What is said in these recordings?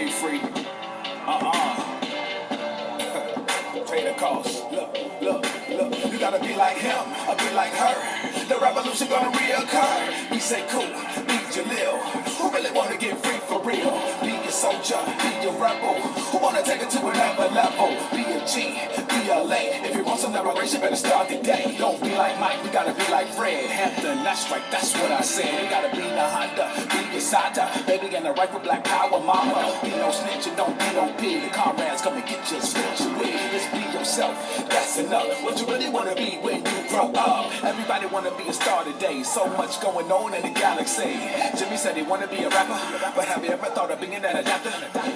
be free. Pay the cost. Look, you gotta be like him, or be like her. The revolution gonna reoccur. We say cool, be Jalil. Who really wanna get free for real? Be a soldier, be a rebel. Who wanna take it to another level? Be a G, be a late. If you want some liberation, better start the day. Don't be like Mike, we gotta be like Fred Hampton. That's right, that's what I said. We gotta be the Honda, be your Sata. Baby in the right for black power, mama. Don't be no snitch and don't be no pig. The comrades come and get you, switch you with. Just be yourself, that's enough. What you really wanna be when you grow up? Everybody wanna be a star today. So much going on in the galaxy. Jimmy said he wanna be a rapper, but have you ever thought of being an adapter?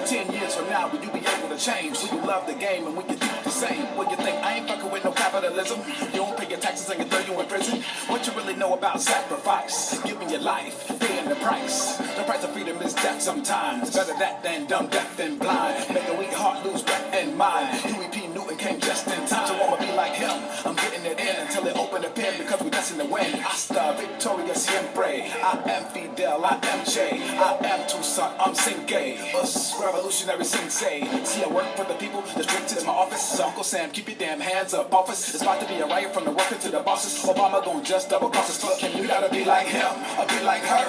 10 years from now, will you be able to change? Will you love the game and we can think the same? What you think? I ain't fucking with no capitalism. You don't pay your taxes and you throw you in prison. What you really know about sacrifice? Giving your life, paying the price. The price of freedom is death sometimes. Better that than dumb, deaf, and blind. Make a weak heart lose breath and mind. Huey Newton came just in time. So I'ma be like him. I'm getting it in until they open the pen because we destined to win. Hasta Victoria Siempre. I am Fidel, I am Jay. I am Tucson, I'm Sinke. Us, revolutionary sensei. See, I work for the people. The streets is my office. So Uncle Sam, keep your damn hands up. Office. It's about to be a riot from the worker to the bosses. Obama gon' just double cross his fuck him. You gotta be like him, or be like her.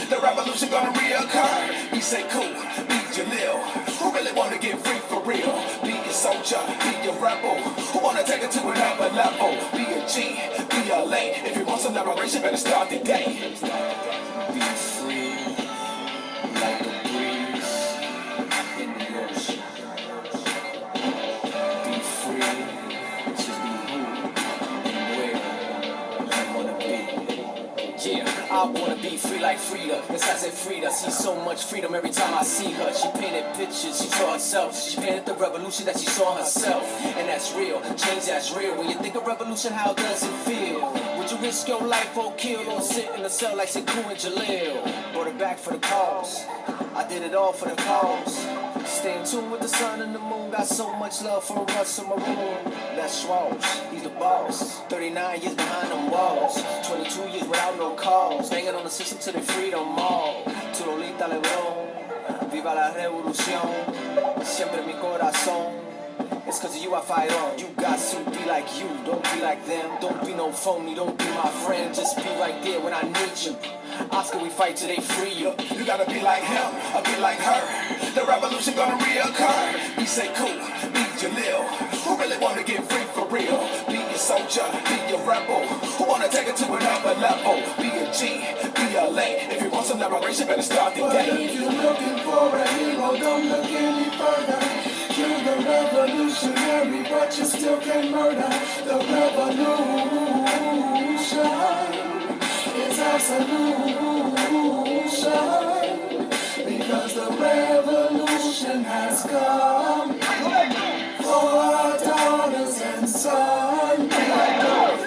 The revolution gonna reoccur. We say cool, be Jalil. Who really wanna get free for real? Be a soldier, be a rebel. Who wanna take it to another level? Be a G, be a late. If you want some liberation, better start the day. Be free, like a breeze in the ocean. Be free, just be who and where you wanna be. Yeah, I wanna be free like Frida. Yes, I said Frida. See so much freedom every time I see her. She painted pictures, she saw herself. She painted the revolution that she saw herself. And that's real, change that's real. When you think of revolution, how does it feel? Would you risk your life or kill or sit in the cell like Sekou and Jalil? Brought it back for the cause. I did it all for the cause. Stay in tune with the sun and the moon. Got so much love for us in my room. That's Schwartz, he's the boss. 39 years behind them walls. 22 years without no calls. Banging on the system till they free them all. To Lolita Lebron, viva la revolución. Siempre mi corazón. It's cause of you I fight on. You got to be like you, don't be like them. Don't be no phony, don't be my friend. Just be right there when I need you. Oscar, we fight till they free you. You gotta be like him, or be like her. The revolution gonna reoccur. We say cool, be Jalil. Who really wanna get free for real? Be a soldier, be a rebel. Who wanna take it to another level? Be a G, be a late. If you want some liberation, better start the day. But if you're looking for a hero, don't look any further. You're the revolutionary, but you still can't murder. The revolution is absolution. Because the revolution has come for our daughters and sons.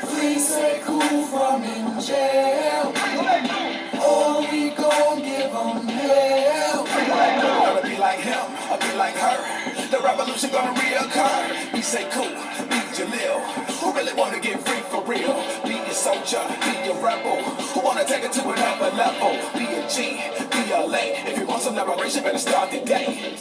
Free Sekou from in jail, or we gon' give them hell. Gotta be like him, or be like her. The revolution gonna reoccur. We say cool, be Jalil. Who really wanna get free for real? Be a soldier, be a rebel. Who wanna take it to another level? Be a G, be a late. If you want some liberation, better start the day.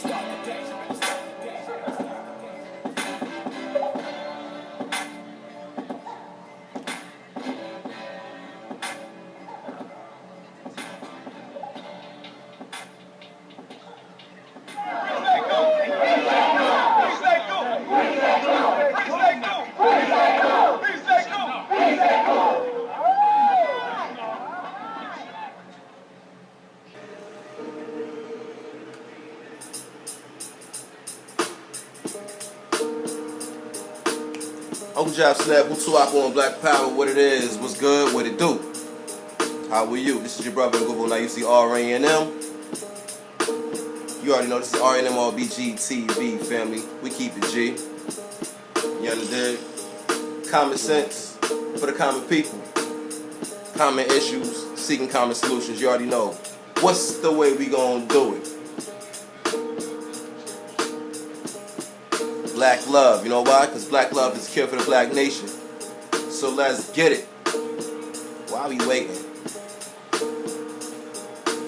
Uncle Job Snap, Hutuaku on Black Power, what it is, what's good, what it do? How are you? This is your brother Google. Now you see Ranm. You already know this is Ranm on BGTV family. We keep it G. You understand? Common sense for the common people. Common issues, seeking common solutions. You already know. What's the way we gonna do it? Black love, you know why? Because black love is cure for the black nation. So let's get it. Why are we waiting?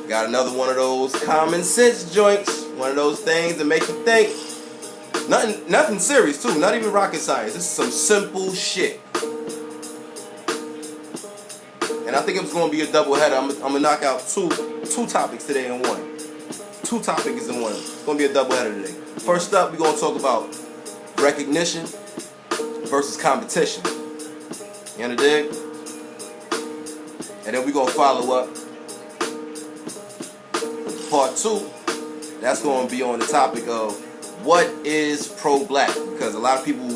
Got another one of those common sense joints. You One of those things that make you think. Nothing serious too, not even rocket science. This is some simple shit. And I think it's going to be a double header. I'm going to knock out two topics today in one. Two topics in one. It's going to be a double header today. First up, we're going to talk about recognition versus competition. You understand? And then we're going to follow up part 2. That's going to be on the topic of what is pro-black, because a lot of people,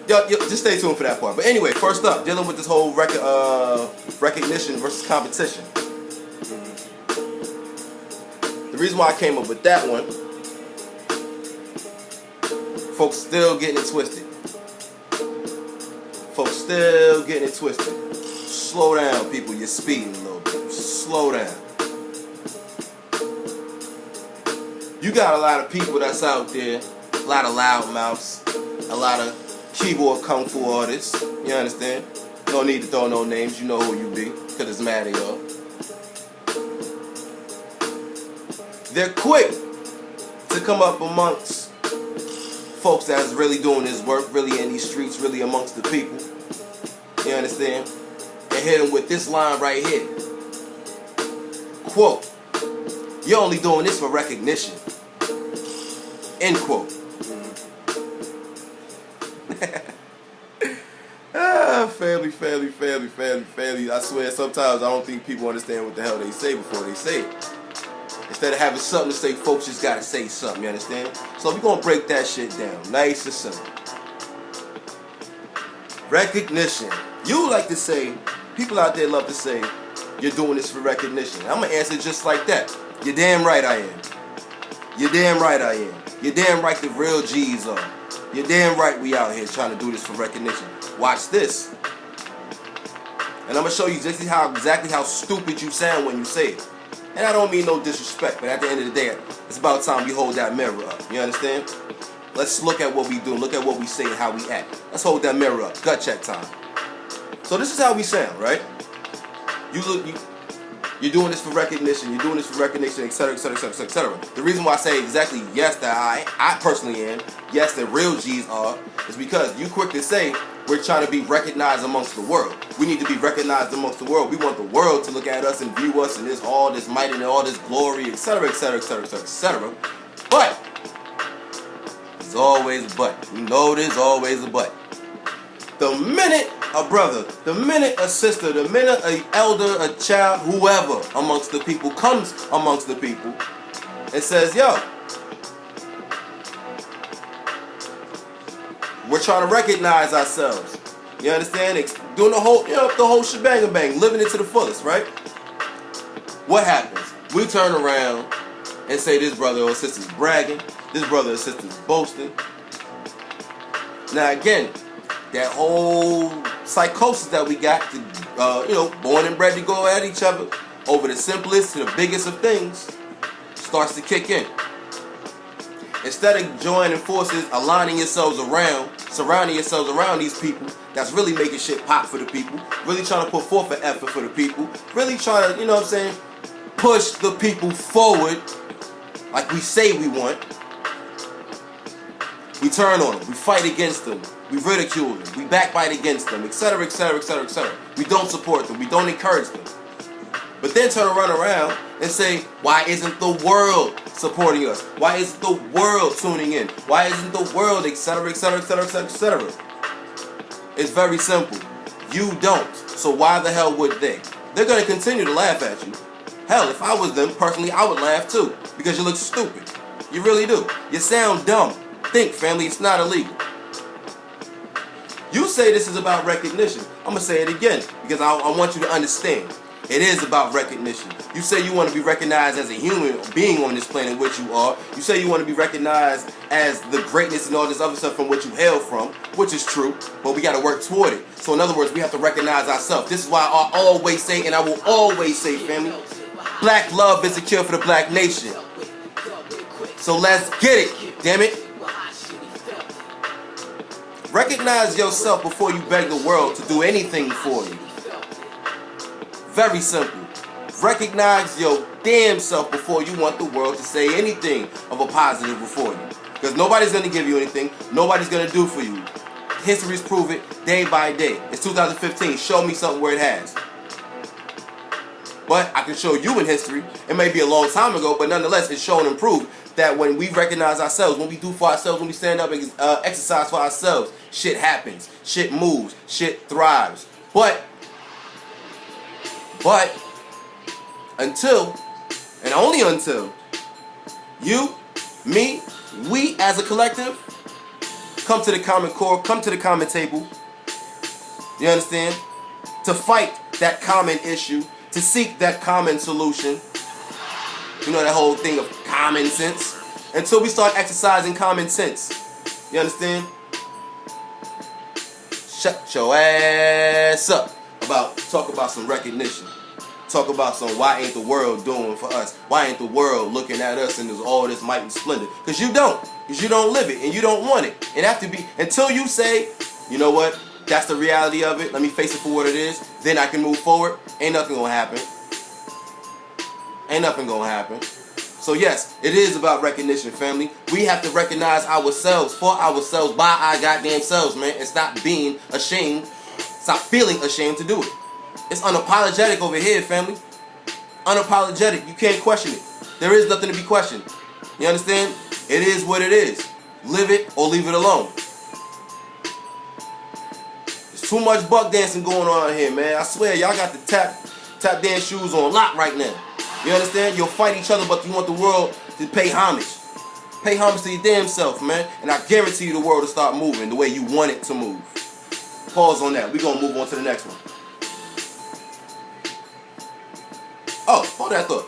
just stay tuned for that part. But anyway, first up, dealing with this whole recognition versus competition. The reason why I came up with that one, folks still getting it twisted. Folks still getting it twisted. Slow down, people. You're speeding a little bit. Slow down. You got a lot of people that's out there, a lot of loudmouths, a lot of keyboard kung fu artists. You understand? No need to throw no names. You know who you be, because it's mad at y'all. They're quick to come up amongst folks that's really doing this work, really in these streets, really amongst the people. You understand? And hit them with this line right here. Quote, "You're only doing this for recognition." End quote. Family. I swear sometimes I don't think people understand what the hell they say before they say it. Instead of having something to say, folks just gotta say something, you understand? So we're gonna break that shit down, nice and simple. Recognition. You like to say, people out there love to say, you're doing this for recognition. I'm gonna answer just like that. You're damn right I am. You're damn right I am. You're damn right the real G's are. You're damn right we out here trying to do this for recognition. Watch this. And I'm gonna show you exactly how stupid you sound when you say it. And I don't mean no disrespect, but at the end of the day, it's about time you hold that mirror up. You understand? Let's look at what we do, look at what we say and how we act. Let's hold that mirror up. Gut check time. So this is how we sound, right? You're doing this for recognition, you're doing this for recognition, etc., etc., etc., etc. The reason why I say exactly yes that I personally am, yes that real G's are, is because you quick to say we're trying to be recognized amongst the world. We need to be recognized amongst the world. We want the world to look at us and view us and this all this might and all this glory, etc., etc., etc., etc., etc. But there's always a but. You know there's always a but. The minute a brother, the minute a sister, the minute an elder, a child, whoever amongst the people comes amongst the people and says, yo, we're trying to recognize ourselves. You understand? Doing the whole shebang and bang, living it to the fullest, right? What happens? We turn around and say this brother or sister's bragging, this brother or sister's boasting. Now again, that whole psychosis that we got to, born and bred to go at each other over the simplest to the biggest of things starts to kick in. Instead of joining forces, aligning yourselves around, surrounding yourselves around these people that's really making shit pop for the people, really trying to put forth an effort for the people, really trying to, push the people forward like we say we want, we turn on them, we fight against them, we ridicule them, we backbite against them, etc., etc., etc., etc. We don't support them, we don't encourage them. But then turn around and say, why isn't the world supporting us? Why isn't the world tuning in? Why isn't the world, etc., etc., etc., etc., etc.? It's very simple. You don't. So why the hell would they? They're going to continue to laugh at you. Hell, if I was them, personally, I would laugh too. Because you look stupid. You really do. You sound dumb. Think, family, it's not illegal. You say this is about recognition. I'm going to say it again because I want you to understand. It is about recognition. You say you want to be recognized as a human being on this planet, which you are. You say you want to be recognized as the greatness and all this other stuff from which you hail from, which is true, but we got to work toward it. So in other words, we have to recognize ourselves. This is why I always say, and I will always say, family, black love is a cure for the black nation. So let's get it, damn it. Recognize yourself before you beg the world to do anything for you. Very simple. Recognize your damn self before you want the world to say anything of a positive before you. Because nobody's going to give you anything. Nobody's going to do for you. History's prove it day by day. It's 2015. Show me something where it has. But I can show you in history. It may be a long time ago, but nonetheless, it's shown and proved that when we recognize ourselves, when we do for ourselves, when we stand up and exercise for ourselves, shit happens. Shit moves. Shit thrives. But until, and only until, you, me, we as a collective come to the common core, come to the common table, you understand? To fight that common issue, to seek that common solution. You know that whole thing of common sense. Until we start exercising common sense. You understand? Shut your ass up. Talk about some recognition. Talk about some why ain't the world doing for us? Why ain't the world looking at us and there's all this might and splendor? Because you don't. Because you don't live it and you don't want it. It have to be until you say, you know what? That's the reality of it. Let me face it for what it is. Then I can move forward. Ain't nothing gonna happen. Ain't nothing gonna happen. So yes, it is about recognition, family. We have to recognize ourselves for ourselves by our goddamn selves, man. And stop being ashamed. Stop feeling ashamed to do it. It's unapologetic over here, family. Unapologetic. You can't question it. There is nothing to be questioned. You understand? It is what it is. Live it or leave it alone. There's too much buck dancing going on here, man. I swear, y'all got the tap dance shoes on lock right now. You understand? You'll fight each other, but you want the world to pay homage. Pay homage to your damn self, man. And I guarantee you the world will start moving the way you want it to move. Pause on that. We're going to move on to the next one. Oh, hold that thought.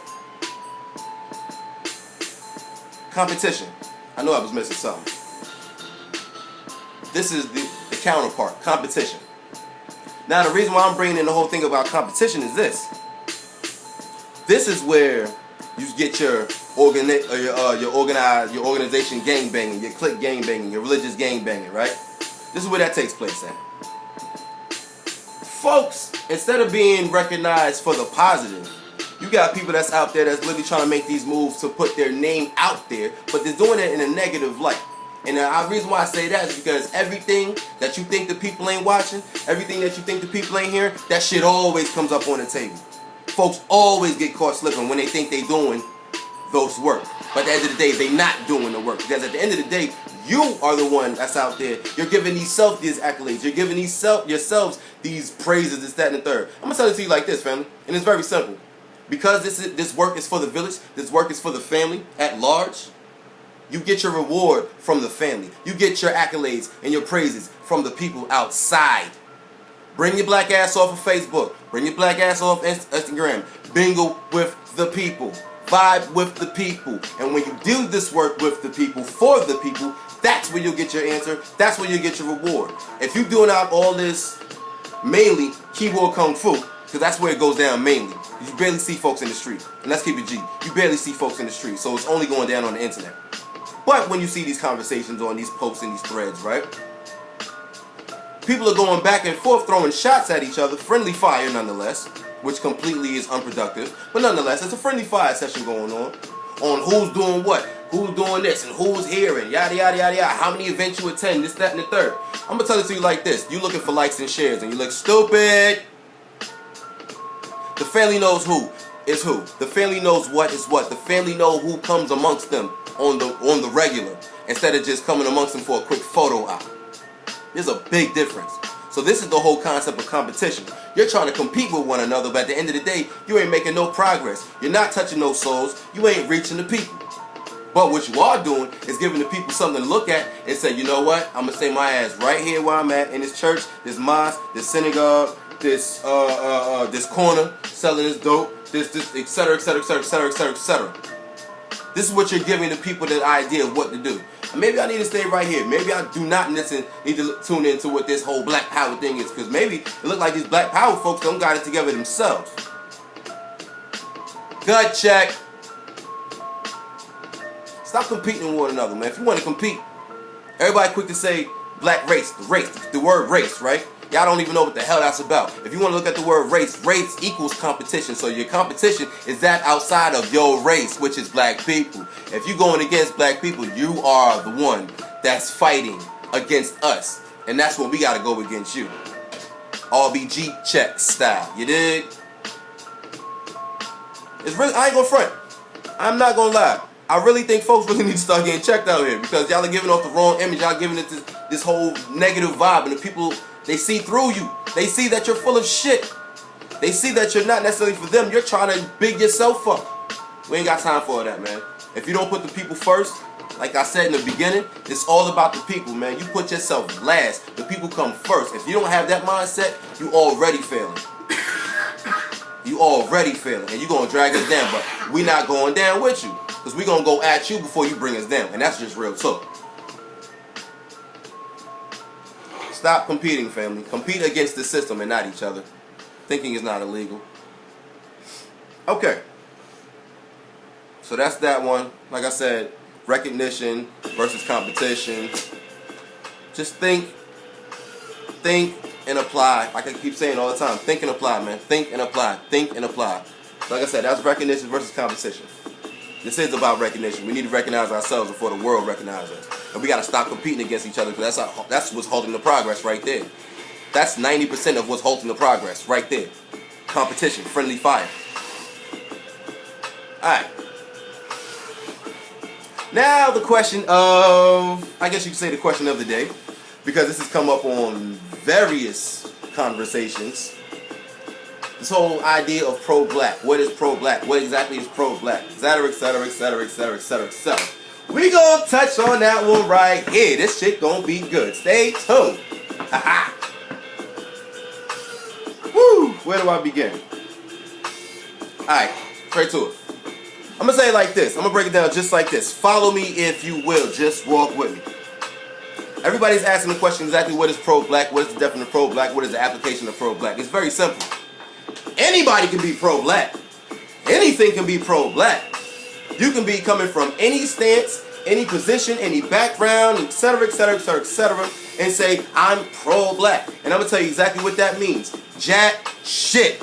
Competition. I know I was missing something. This is the counterpart. Competition. Now, the reason why I'm bringing in the whole thing about competition is this. This is where you get your organization gang banging, your clique gang banging, your religious gang banging, right? This is where that takes place at. Folks, instead of being recognized for the positive, you got people that's out there that's literally trying to make these moves to put their name out there, but they're doing it in a negative light. And the reason why I say that is because everything that you think the people ain't watching, everything that you think the people ain't hearing, that shit always comes up on the table. Folks always get caught slipping when they think they doing those work. But at the end of the day, they not doing the work. Because at the end of the day, you are the one that's out there. You're giving these accolades. You're giving yourselves these praises, this, that, and the third. I'm going to tell it to you like this, family. And it's very simple. Because this work is for the village, this work is for the family at large, you get your reward from the family. You get your accolades and your praises from the people outside. Bring your black ass off of Facebook. Bring your black ass off Instagram. Bingle with the people. Vibe with the people. And when you do this work with the people, for the people, that's where you'll get your answer. That's where you'll get your reward. If you're doing out all this, mainly keyboard kung fu, because that's where it goes down mainly. You barely see folks in the street. And let's keep it G. You barely see folks in the street. So it's only going down on the internet. But when you see these conversations on these posts and these threads, right? People are going back and forth, throwing shots at each other. Friendly fire, nonetheless. Which completely is unproductive. But nonetheless, it's a friendly fire session going on who's doing what. Who's doing this and who's here and yada, yada, yada, yada. How many events you attend, this, that, and the third. I'm going to tell it to you like this. You looking for likes and shares and you look stupid. The family knows who is who. The family knows what is what. The family know who comes amongst them on the regular instead of just coming amongst them for a quick photo op. There's a big difference. So this is the whole concept of competition. You're trying to compete with one another, but at the end of the day, you ain't making no progress. You're not touching no souls. You ain't reaching the people. But what you are doing is giving the people something to look at and say, you know what? I'm going to stay my ass right here where I'm at in this church, this mosque, this synagogue, this corner, selling this dope, this, et cetera, et cetera, et cetera, et cetera, et cetera, et cetera. This is what you're giving the people the idea of what to do. Maybe I need to stay right here. Maybe I do not need to tune into what this whole black power thing is. Because maybe it look like these black power folks don't got it together themselves. Gut check. Stop competing with one another, man. If you want to compete, everybody quick to say black race, the word race, right? Y'all don't even know what the hell that's about. If you want to look at the word race, race equals competition. So your competition is that outside of your race, which is black people. If you're going against black people, you are the one that's fighting against us. And that's when we got to go against you. RBG check style. You dig? It's really, I ain't gonna front. I'm not gonna lie. I really think folks really need to start getting checked out here because y'all are giving off the wrong image. Y'all giving it this whole negative vibe, and the people, they see through you. They see that you're full of shit. They see that you're not necessarily for them. You're trying to big yourself up. We ain't got time for all that, man. If you don't put the people first, like I said in the beginning, it's all about the people, man. You put yourself last. The people come first. If you don't have that mindset, you already failing. You already failing, and you're going to drag us down, but we not going down with you, because we're going to go at you before you bring us down, and that's just real talk. Stop competing, family. Compete against the system and not each other. Thinking is not illegal. Okay. So that's that one. Like I said, recognition versus competition. Just think and apply. Like I keep saying all the time, think and apply, man. Think and apply. Think and apply. Like I said, that's recognition versus competition. This is about recognition. We need to recognize ourselves before the world recognizes us. And we got to stop competing against each other, because that's what's halting the progress right there. That's 90% of what's halting the progress right there. Competition, friendly fire. Alright. Now the question of, I guess you could say the question of the day, because this has come up on various conversations. This whole idea of pro-black. What is pro-black? What exactly is pro-black? Etc., etc., etc., etc., etc., etc. We gonna touch on that one right here. This shit gonna be good. Stay tuned. Haha. Woo! Where do I begin? Alright, straight to it. I'm gonna say it like this. I'm gonna break it down just like this. Follow me if you will. Just walk with me. Everybody's asking the question exactly what is pro-black, what is the definition of pro-black, what is the application of pro-black. It's very simple. Anybody can be pro-black. Anything can be pro-black. You can be coming from any stance, any position, any background, etc., etc., etc., etc., and say, I'm pro-black. And I'm going to tell you exactly what that means. Jack shit.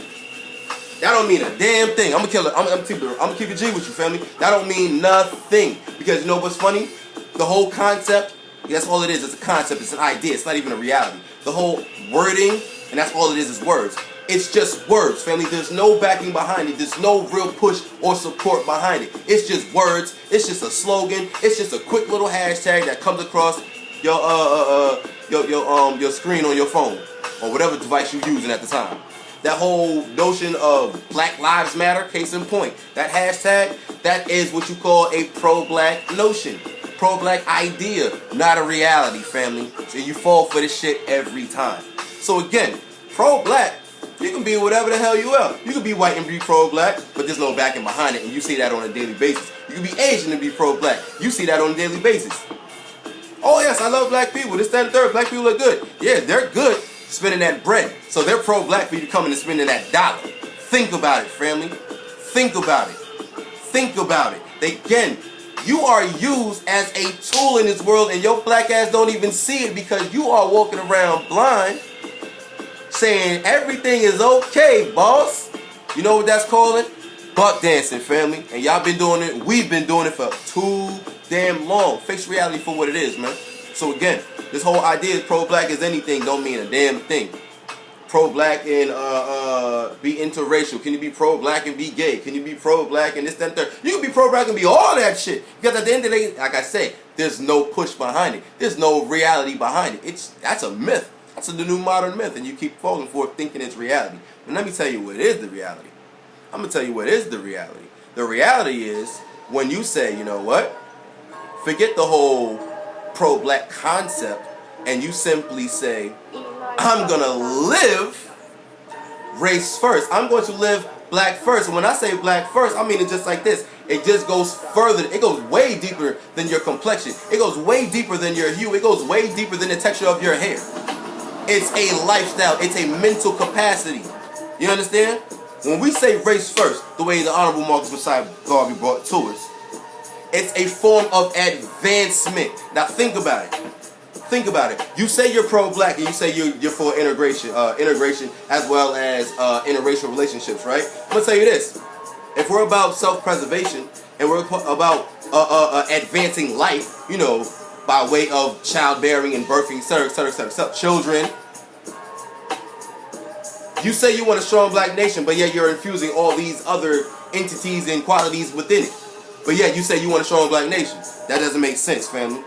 That don't mean a damn thing. I'm gonna keep it G with you, family. That don't mean nothing. Because you know what's funny? The whole concept, that's all it is. It's a concept. It's an idea. It's not even a reality. The whole wording, and that's all it is words. It's just words, family. There's no backing behind it. There's no real push or support behind it. It's just words. It's just a slogan. It's just a quick little hashtag that comes across your screen on your phone or whatever device you're using at the time. That whole notion of Black Lives Matter, case in point. That hashtag, that is what you call a pro-black notion. Pro-black idea, not a reality, family. So you fall for this shit every time. So again, pro-black, you can be whatever the hell you are. You can be white and be pro-black, but there's no backing behind it, and you see that on a daily basis. You can be Asian and be pro-black. You see that on a daily basis. Oh yes, I love black people. This, that, and third. Black people are good. Yeah, they're good spending that bread. So they're pro-black for you to come in and spending that dollar. Think about it, family. Think about it. Think about it. Again, you are used as a tool in this world, and your black ass don't even see it because you are walking around blind saying everything is okay, boss. You know what that's calling? Buck dancing, family. And y'all been doing it. We've been doing it for too damn long. Face reality for what it is, man. So again, this whole idea of pro-black is anything don't mean a damn thing. Pro-black and be interracial. Can you be pro-black and be gay? Can you be pro-black and this, that, and third? You can be pro-black and be all that shit. Because at the end of the day, like I say, there's no push behind it. There's no reality behind it. That's a myth. That's the new modern myth, and you keep falling for it thinking it's reality. But let me tell you what is the reality. I'm going to tell you what is the reality. The reality is when you say, you know what? Forget the whole pro-black concept, and you simply say, I'm going to live race first. I'm going to live black first. And when I say black first, I mean it just like this. It just goes further. It goes way deeper than your complexion. It goes way deeper than your hue. It goes way deeper than the texture of your hair. It's a lifestyle. It's a mental capacity. You understand? When we say race first, the way the Honorable Marcus Messiah Garvey brought it to us, it's a form of advancement. Now think about it. Think about it. You say you're pro-black and you say you're for integration as well as interracial relationships, right? I'm gonna tell you this: if we're about self-preservation and we're about advancing life, you know, by way of childbearing and birthing, etc., children. You say you want a strong black nation, but yet you're infusing all these other entities and qualities within it. But yet you say you want a strong black nation. That doesn't make sense, family.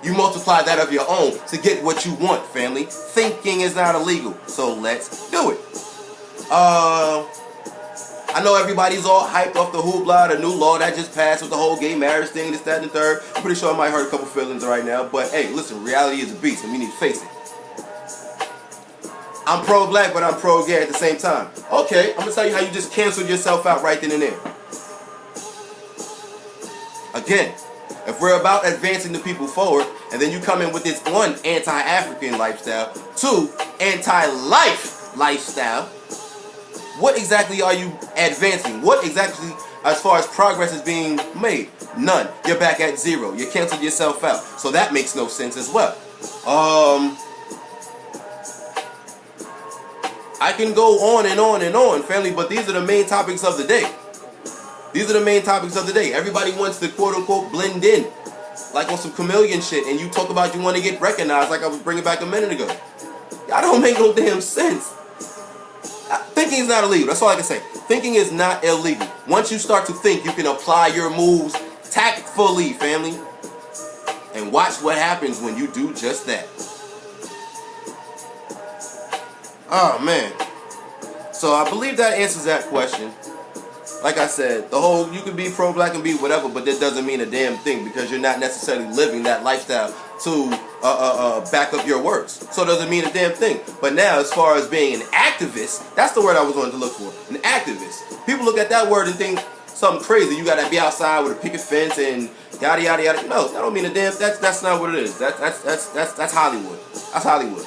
You multiply that of your own to get what you want, family. Thinking is not illegal, so let's do it. I know everybody's all hyped off the hoopla, the new law that just passed with the whole gay marriage thing, this, that, and the third. I'm pretty sure I might hurt a couple feelings right now, but hey, listen, reality is a beast, and we need to face it. I'm pro-black, but I'm pro-gay at the same time. Okay, I'm gonna tell you how you just canceled yourself out right then and there. Again, if we're about advancing the people forward, and then you come in with this one, anti-African lifestyle, two, anti-life lifestyle, what exactly are you advancing? What exactly, as far as progress is being made? None. You're back at zero. You canceled yourself out. So that makes no sense as well. I can go on and on and on, family, but these are the main topics of the day. These are the main topics of the day. Everybody wants to quote-unquote blend in, like on some chameleon shit, and you talk about you want to get recognized like I was bringing back a minute ago. Y'all don't make no damn sense. Thinking is not illegal. That's all I can say. Thinking is not illegal. Once you start to think, you can apply your moves tactfully, family. And watch what happens when you do just that. Oh, man. So I believe that answers that question. Like I said, the whole, you can be pro-black and be whatever, but that doesn't mean a damn thing because you're not necessarily living that lifestyle to back up your words. So it doesn't mean a damn thing. But now, as far as being an activist, that's the word I was going to look for. An activist. People look at that word and think something crazy. You got to be outside with a picket fence and yada yada yada. No, that don't mean a damn. That's not what it is. That's Hollywood. That's Hollywood.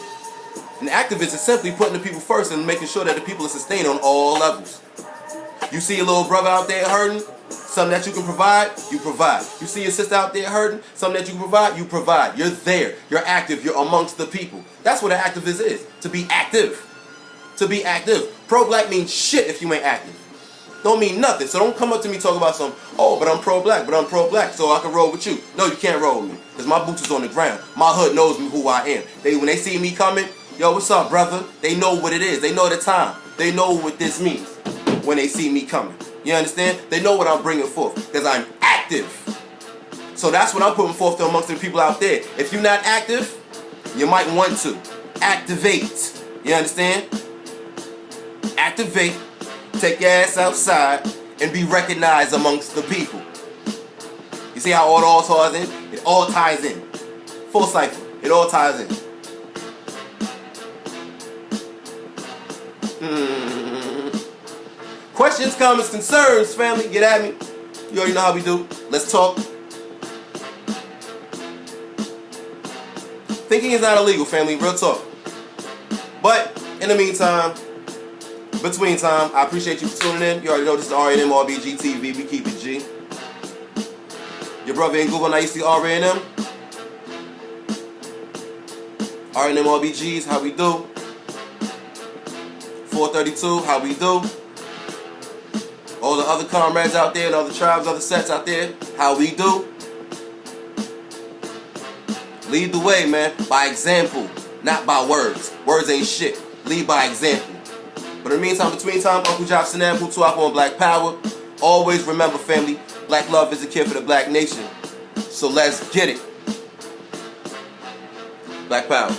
An activist is simply putting the people first and making sure that the people are sustained on all levels. You see your little brother out there hurting, something that you can provide, you provide. You see your sister out there hurting, something that you can provide, you provide. You're there. You're active. You're amongst the people. That's what an activist is. To be active. To be active. Pro-black means shit if you ain't active. Don't mean nothing. So don't come up to me talking about some, oh, but I'm pro-black, so I can roll with you. No, you can't roll with me. Because my boots is on the ground. My hood knows me who I am. When they see me coming, yo, what's up, brother? They know what it is. They know the time. They know what this means when they see me coming. You understand? They know what I'm bringing forth because I'm active. So that's what I'm putting forth to amongst the people out there. If you're not active, you might want to activate. You understand? Activate. Take your ass outside and be recognized amongst the people. You see how it all ties in? It all ties in. Full cycle. It all ties in. Questions, comments, concerns, family, get at me. You already know how we do. Let's talk. Thinking is not illegal, family. Real talk. But in the meantime, between time, I appreciate you for tuning in. You already know this is Ranm RBG TV. We keep it G. Your brother in Google, now you see Ranm. Ranm RBGs, how we do? 432, how we do? All the other comrades out there and all the tribes, other sets out there, how we do? Lead the way, man, by example, not by words. Words ain't shit. Lead by example. But in the meantime, between time, Uncle Jobson and who talk on Black Power. Always remember, family, black love is a cure for the black nation. So let's get it. Black Power.